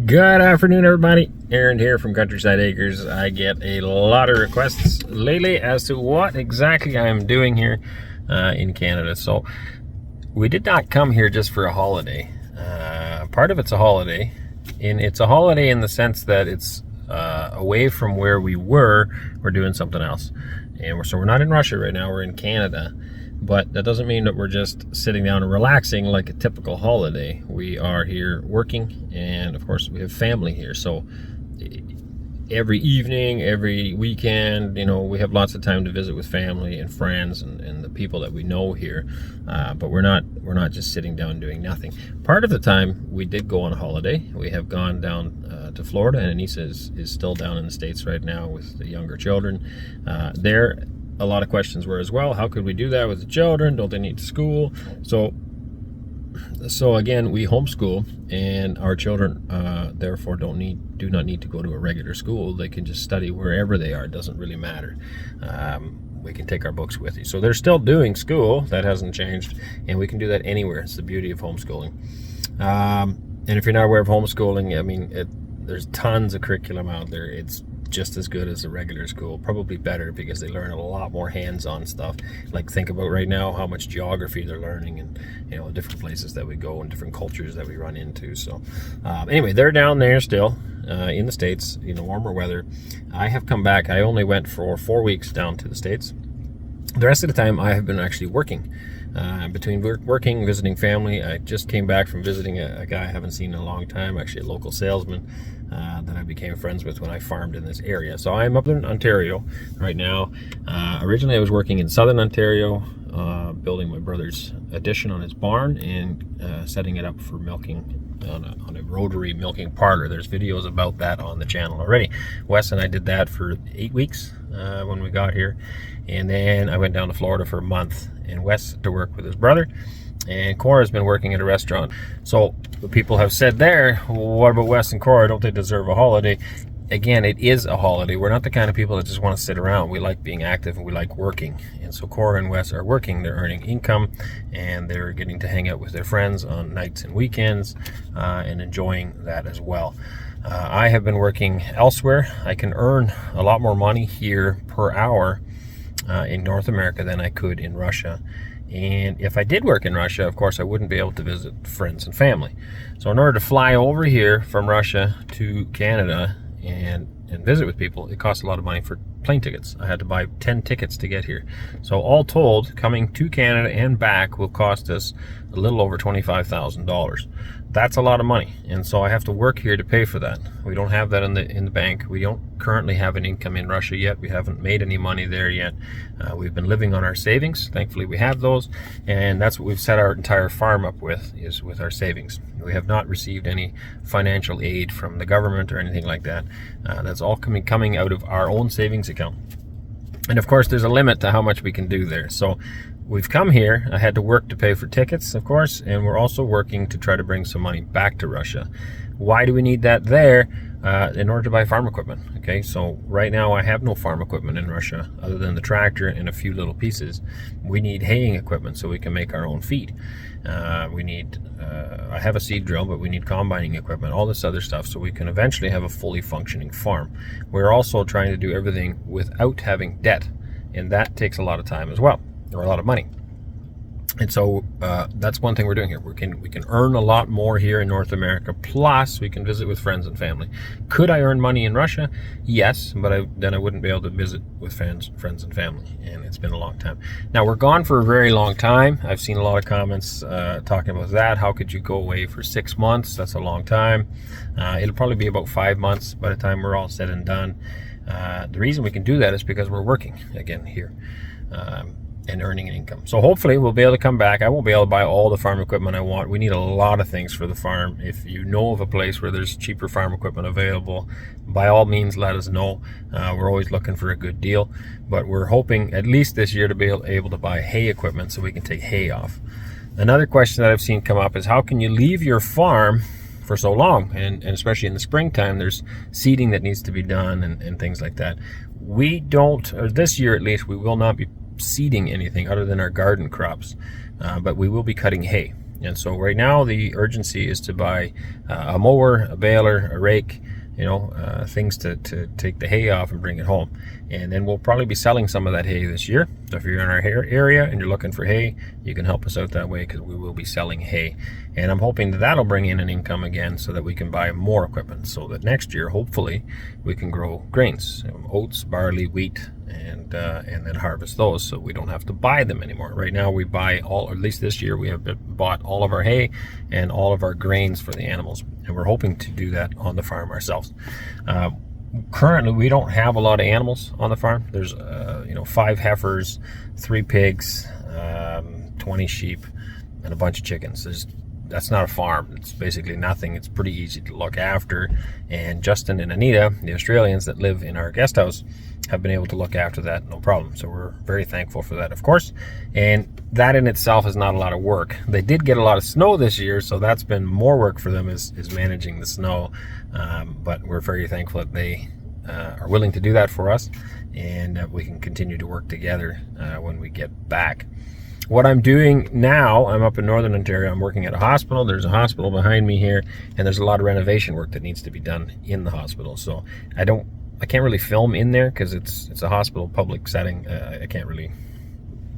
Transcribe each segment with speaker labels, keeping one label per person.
Speaker 1: Good afternoon, everybody. Arend here from Countryside Acres. I get a lot of requests lately as to what exactly I'm doing here in Canada. So we did not come here just for a holiday. Part of it's a holiday, and it's a holiday in the sense that it's away from where we were. We're doing something else, and so we're not in Russia right now. We're in Canada. But that doesn't mean that we're just sitting down and relaxing like a typical holiday. We are here working, and of course we have family here. So every evening, every weekend, you know, we have lots of time to visit with family and friends and the people that we know here. But we're not just sitting down doing nothing. Part of the time we did go on a holiday. We have gone down to Florida, and Anneesa is still down in the States right now with the younger children. A lot of questions were as well, how could we do that with the children? Don't they need to school? So again, we homeschool, and our children therefore do not need to go to a regular school. They can just study wherever they are. It doesn't really matter. We can take our books with you. So they're still doing school. That hasn't changed, and we can do that anywhere. It's the beauty of homeschooling. And if you're not aware of homeschooling, I mean, there's tons of curriculum out there. It's just as good as a regular school, probably better, because they learn a lot more hands-on stuff. Like, think about right now how much geography they're learning, and you know, different places that we go and different cultures that we run into. So anyway, they're down there still in the States, in the warmer weather. I have come back. I only went for 4 weeks down to the States. The rest of the time I have been actually working. Between working, visiting family. I just came back from visiting a guy I haven't seen in a long time, actually a local salesman that I became friends with when I farmed in this area. So I'm up in Ontario right now. Originally I was working in southern Ontario, building my brother's addition on his barn and setting it up for milking on a rotary milking parlor. There's videos about that on the channel already. Wes and I did that for 8 weeks when we got here, and then I went down to Florida for a month, and Wes to work with his brother, and Cora's been working at a restaurant. So the people have said there, well, what about Wes and Cora? Don't they deserve a holiday? Again, it is a holiday. We're not the kind of people that just want to sit around. We like being active, and we like working. And so Cora and Wes are working. They're earning income, and they're getting to hang out with their friends on nights and weekends and enjoying that as well. I have been working elsewhere. I can earn a lot more money here per hour in North America than I could in Russia. And if I did work in Russia, of course, I wouldn't be able to visit friends and family. So in order to fly over here from Russia to Canada and visit with people, it costs a lot of money for plane tickets. I had to buy 10 tickets to get here. So all told, coming to Canada and back will cost us a little over $25,000. That's a lot of money, and so I have to work here to pay for that. We don't have that in the bank. We don't currently have an income in Russia yet. We haven't made any money there yet. We've been living on our savings. Thankfully we have those, and that's what we've set our entire farm up with, is with our savings. We have not received any financial aid from the government or anything like that. That's all coming out of our own savings account. And of course there's a limit to how much we can do there. So we've come here. I had to work to pay for tickets, of course, and we're also working to try to bring some money back to Russia. Why do we need that there? In order to buy farm equipment. Okay, so right now I have no farm equipment in Russia other than the tractor and a few little pieces. We need haying equipment so we can make our own feed. I have a seed drill, but we need combining equipment, all this other stuff, so we can eventually have a fully functioning farm. We're also trying to do everything without having debt, and that takes a lot of time as well, or a lot of money. And so that's one thing we're doing here. We can earn a lot more here in North America, plus we can visit with friends and family. Could I earn money in Russia? Yes, but then I wouldn't be able to visit with friends and family, and it's been a long time. Now, we're gone for a very long time. I've seen a lot of comments talking about that. How could you go away for 6 months? That's a long time. It'll probably be about 5 months by the time we're all said and done. The reason we can do that is because we're working again here. And earning an income. So hopefully we'll be able to come back. I won't be able to buy all the farm equipment I want. We need a lot of things for the farm. If you know of a place where there's cheaper farm equipment available, by all means let us know. We're always looking for a good deal, but we're hoping at least this year to be able to buy hay equipment so we can take hay off. Another question that I've seen come up is, how can you leave your farm for so long? And especially in the springtime, there's seeding that needs to be done and things like that. We don't, or this year at least, we will not be seeding anything other than our garden crops, but we will be cutting hay. And so right now the urgency is to buy a mower, a baler, a rake, things to take the hay off and bring it home. And then we'll probably be selling some of that hay this year. So if you're in our area and you're looking for hay, you can help us out that way, because we will be selling hay. And I'm hoping that that'll bring in an income again, so that we can buy more equipment, so that next year, hopefully, we can grow grains, oats, barley, wheat, and then harvest those, so we don't have to buy them anymore. Right now we buy all, or at least this year, we have bought all of our hay and all of our grains for the animals, and we're hoping to do that on the farm ourselves. Currently we don't have a lot of animals on the farm. There's 5 heifers, 3 pigs, 20 sheep, and a bunch of chickens. That's not a farm. It's basically nothing. It's pretty easy to look after. And Justin and Anneesa, the Australians that live in our guest house, have been able to look after that no problem. So we're very thankful for that, of course. And that in itself is not a lot of work. They did get a lot of snow this year, so that's been more work for them, is managing the snow. But we're very thankful that they are willing to do that for us, and we can continue to work together when we get back. What I'm doing now, I'm up in Northern Ontario. I'm working at a hospital. There's a hospital behind me here, and there's a lot of renovation work that needs to be done in the hospital. So I can't really film in there, because it's a hospital, public setting. I can't really,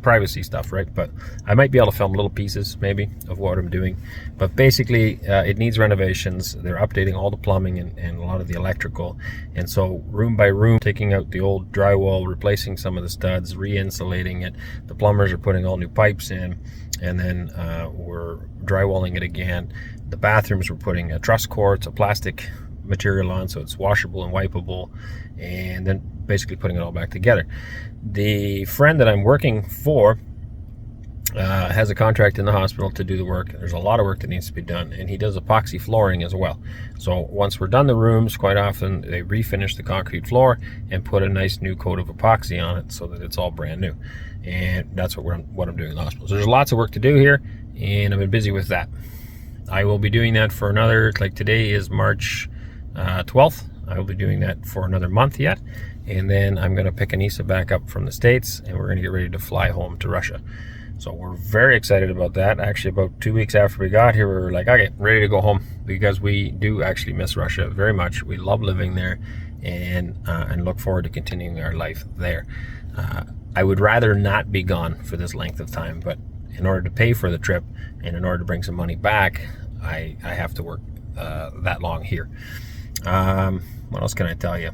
Speaker 1: privacy stuff, right? But I might be able to film little pieces maybe of what I'm doing. But basically it needs renovations. They're updating all the plumbing and a lot of the electrical, and so room by room, taking out the old drywall, replacing some of the studs, re-insulating it. The plumbers are putting all new pipes in, and then we're drywalling it again. The bathrooms, we're putting a truss cord, it's a plastic material on, so it's washable and wipeable, and then basically putting it all back together. The friend that I'm working for has a contract in the hospital to do the work. There's a lot of work that needs to be done, and he does epoxy flooring as well. So once we're done the rooms, quite often they refinish the concrete floor and put a nice new coat of epoxy on it, so that it's all brand new. And that's what I'm doing in the hospital. So there's lots of work to do here, and I've been busy with that. I will be doing that for another, like today is March 12th. I will be doing that for another month yet, and then I'm going to pick Anneesa back up from the States, and we're going to get ready to fly home to Russia. So we're very excited about that. Actually, about 2 weeks after we got here, we were like, okay, ready to go home, because we do actually miss Russia very much. We love living there, and look forward to continuing our life there. I would rather not be gone for this length of time, but in order to pay for the trip and in order to bring some money back, I have to work that long here. What else can I tell you?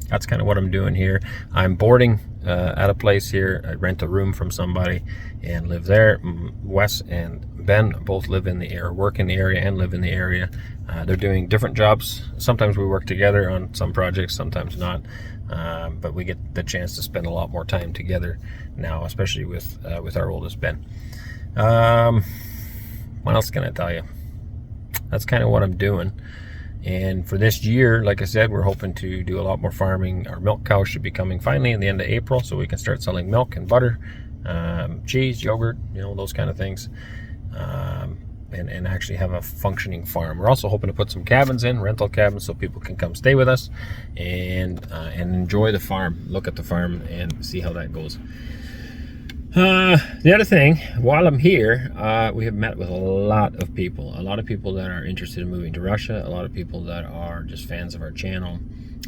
Speaker 1: That's kind of what I'm doing here. I'm boarding at a place here. I rent a room from somebody and live there. Wes and Ben both live in the area, work in the area, and live in the area. They're doing different jobs. Sometimes we work together on some projects, sometimes not. But we get the chance to spend a lot more time together now, especially with our oldest Ben. What else can I tell you? That's kind of what I'm doing. And for this year, like I said, we're hoping to do a lot more farming. Our milk cow should be coming finally in the end of April, so we can start selling milk and butter, cheese, yogurt, those kind of things, and actually have a functioning farm. We're also hoping to put some cabins in, rental cabins, so people can come stay with us and enjoy the farm, look at the farm, and see how that goes. The other thing, while I'm here, we have met with a lot of people that are interested in moving to Russia, a lot of people that are just fans of our channel.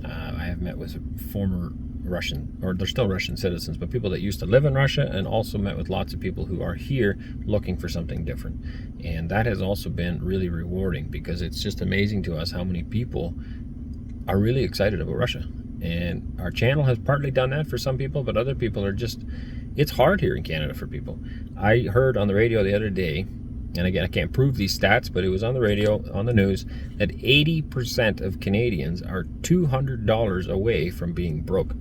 Speaker 1: I have met with former Russian, or they're still Russian citizens, but people that used to live in Russia, and also met with lots of people who are here looking for something different. And that has also been really rewarding, because it's just amazing to us how many people are really excited about Russia. And our channel has partly done that for some people, but other people are just, it's hard here in Canada for people. I heard on the radio the other day, and again, I can't prove these stats, but it was on the radio, on the news, that 80% of Canadians are $200 away from being broke.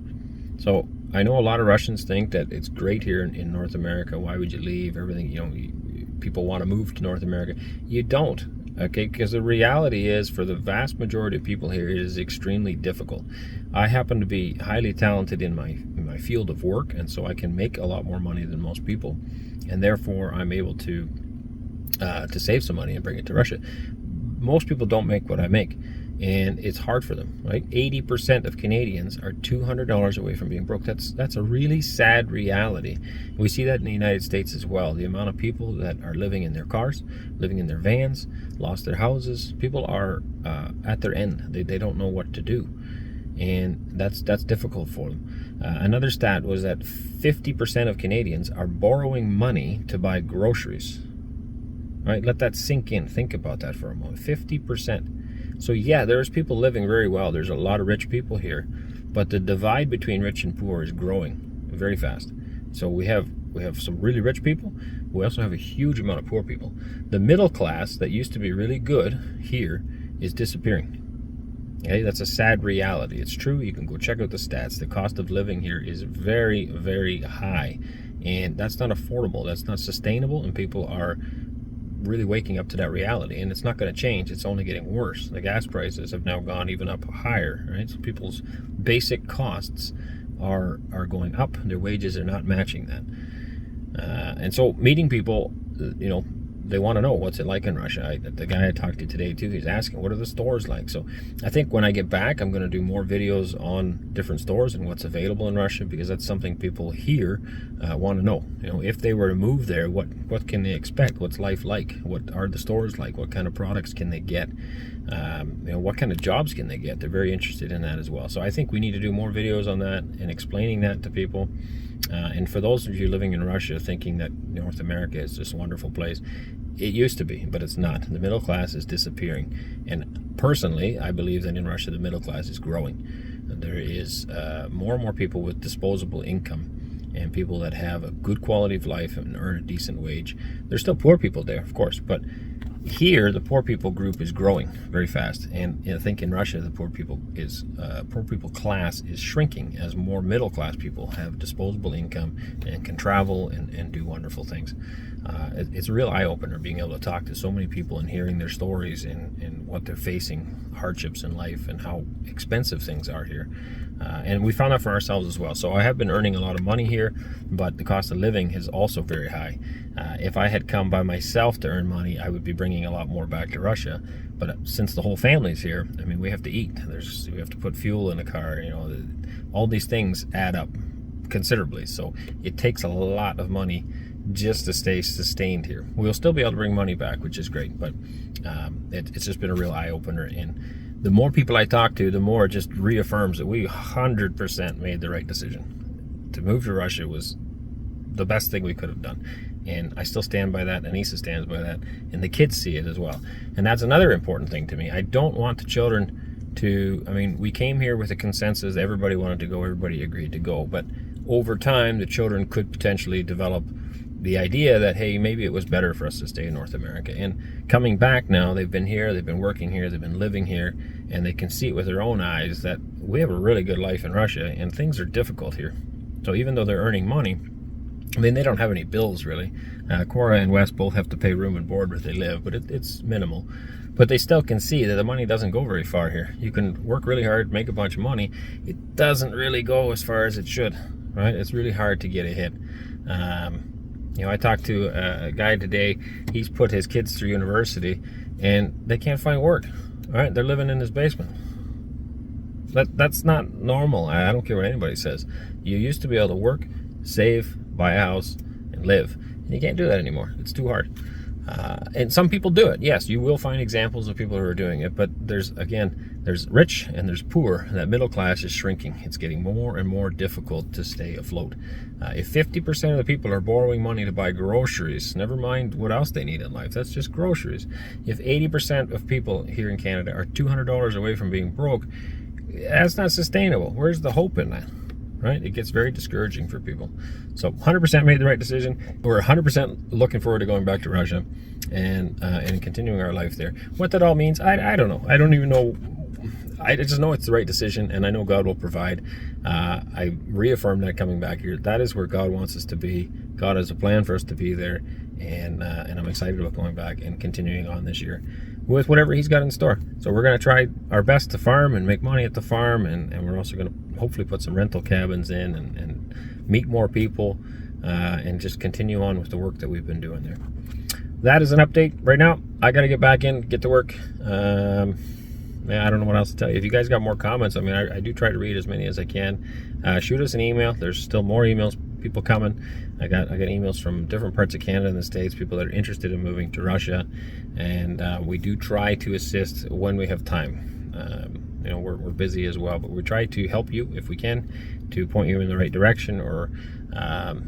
Speaker 1: So I know a lot of Russians think that it's great here in North America. Why would you leave? Everything, people want to move to North America. You don't. Okay, because the reality is, for the vast majority of people here, it is extremely difficult. I happen to be highly talented in my field of work, and so I can make a lot more money than most people, and therefore I'm able to save some money and bring it to Russia. Most people don't make what I make, and it's hard for them, right? 80% of Canadians are $200 away from being broke. That's a really sad reality. We see that in the United States as well. The amount of people that are living in their cars, living in their vans, lost their houses. People are at their end. They don't know what to do, and that's difficult for them. Another stat was that 50% of Canadians are borrowing money to buy groceries. Right? Let that sink in. Think about that for a moment. 50%. So yeah, there's people living very well. There's a lot of rich people here, but the divide between rich and poor is growing very fast. So we have some really rich people. We also have a huge amount of poor people. The middle class that used to be really good here is disappearing. Okay, that's a sad reality. It's true. You can go check out the stats. The cost of living here is very, very high, and that's not affordable. That's not sustainable, and people are really waking up to that reality, and it's not going to change. It's only getting worse. The gas prices have now gone even up higher, right? So people's basic costs are going up. Their wages are not matching that, and so meeting people, you know, they want to know what's it like in Russia. The guy I talked to today too, he's asking, what are the stores like? So I think when I get back, I'm going to do more videos on different stores and what's available in Russia, because that's something people here want to know. You know, if they were to move there, what can they expect? What's life like? What are the stores like? What kind of products can they get? You know, what kind of jobs can they get? They're very interested in that as well. So I think we need to do more videos on that and explaining that to people. And for those of you living in Russia thinking that North America is this wonderful place, it used to be, but it's not. The middle class is disappearing. And personally, I believe that in Russia, the middle class is growing. There is more and more people with disposable income and people that have a good quality of life and earn a decent wage. There's still poor people there, of course, but here the poor people group is growing very fast, and I think in Russia the poor people class is shrinking as more middle class people have disposable income and can travel and do wonderful things. It's a real eye-opener being able to talk to so many people and hearing their stories and what they're facing, hardships in life, and how expensive things are here. And we found that for ourselves as well. So I have been earning a lot of money here, but the cost of living is also very high. If I had come by myself to earn money, I would be bringing a lot more back to Russia. But since the whole family's here, I mean, we have to eat. We have to put fuel in the car. You know, all these things add up considerably. So it takes a lot of money just to stay sustained here. We'll still be able to bring money back, which is great, but it's just been a real eye-opener. And the more people I talk to, the more it just reaffirms that we 100% made the right decision. To move to Russia was the best thing we could have done. And I still stand by that. Anneesa stands by that. And the kids see it as well. And that's another important thing to me. I don't want the children to, I mean, we came here with a consensus. Everybody wanted to go. Everybody agreed to go. But over time, the children could potentially develop the idea that, hey, maybe it was better for us to stay in North America. And coming back now, they've been here, they've been working here, they've been living here, and they can see it with their own eyes that we have a really good life in Russia, and things are difficult here. So even though they're earning money, I mean, they don't have any bills, really. Cora and Wes both have to pay room and board where they live, but it's minimal. But they still can see that the money doesn't go very far here. You can work really hard, make a bunch of money. It doesn't really go as far as it should, right? It's really hard to get a hit. You know, I talked to a guy today. He's put his kids through university, and they can't find work. All right, they're living in his basement. That's not normal. I don't care what anybody says. You used to be able to work, save, buy a house, and live. And you can't do that anymore. It's too hard. And some people do it. Yes, you will find examples of people who are doing it, but there's rich and there's poor. That middle class is shrinking. It's getting more and more difficult to stay afloat. If 50% of the people are borrowing money to buy groceries, never mind what else they need in life, that's just groceries. If 80% of people here in Canada are $200 away from being broke, that's not sustainable. Where's the hope in that? Right? It gets very discouraging for people. So 100% made the right decision. We're 100% looking forward to going back to Russia and continuing our life there. What that all means, I don't know. I don't even know. I just know it's the right decision, and I know God will provide. I reaffirm that coming back here. That is where God wants us to be. God has a plan for us to be there, and I'm excited about going back and continuing on this year with whatever He's got in store. So we're going to try our best to farm and make money at the farm, and we're also going to hopefully put some rental cabins in and meet more people and just continue on with the work that we've been doing there. That is an update right now. I got to get back in, get to work. yeah, I don't know what else to tell you. If you guys got more comments, I mean, I do try to read as many as I can. Shoot us an email. There's still more emails, people coming. I got emails from different parts of Canada and the States, people that are interested in moving to Russia, and we do try to assist when we have time. You know, we're busy as well, but we try to help you if we can, to point you in the right direction, or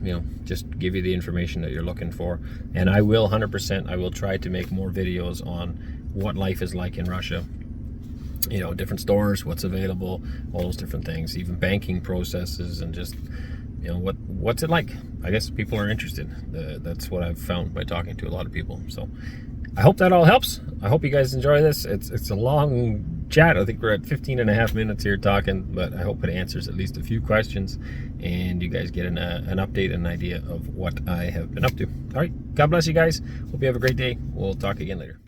Speaker 1: you know, just give you the information that you're looking for. And I will 100%, I will try to make more videos on what life is like in Russia. You know, different stores, what's available, all those different things, even banking processes, and just, you know, what's it like. I guess people are interested. That's what I've found by talking to a lot of people. So I hope that all helps. I hope you guys enjoy this. It's a long chat. I think we're at 15.5 minutes here talking, but I hope it answers at least a few questions, and you guys get an update and an idea of what I have been up to. All right, God bless you guys. Hope you have a great day. We'll talk again later.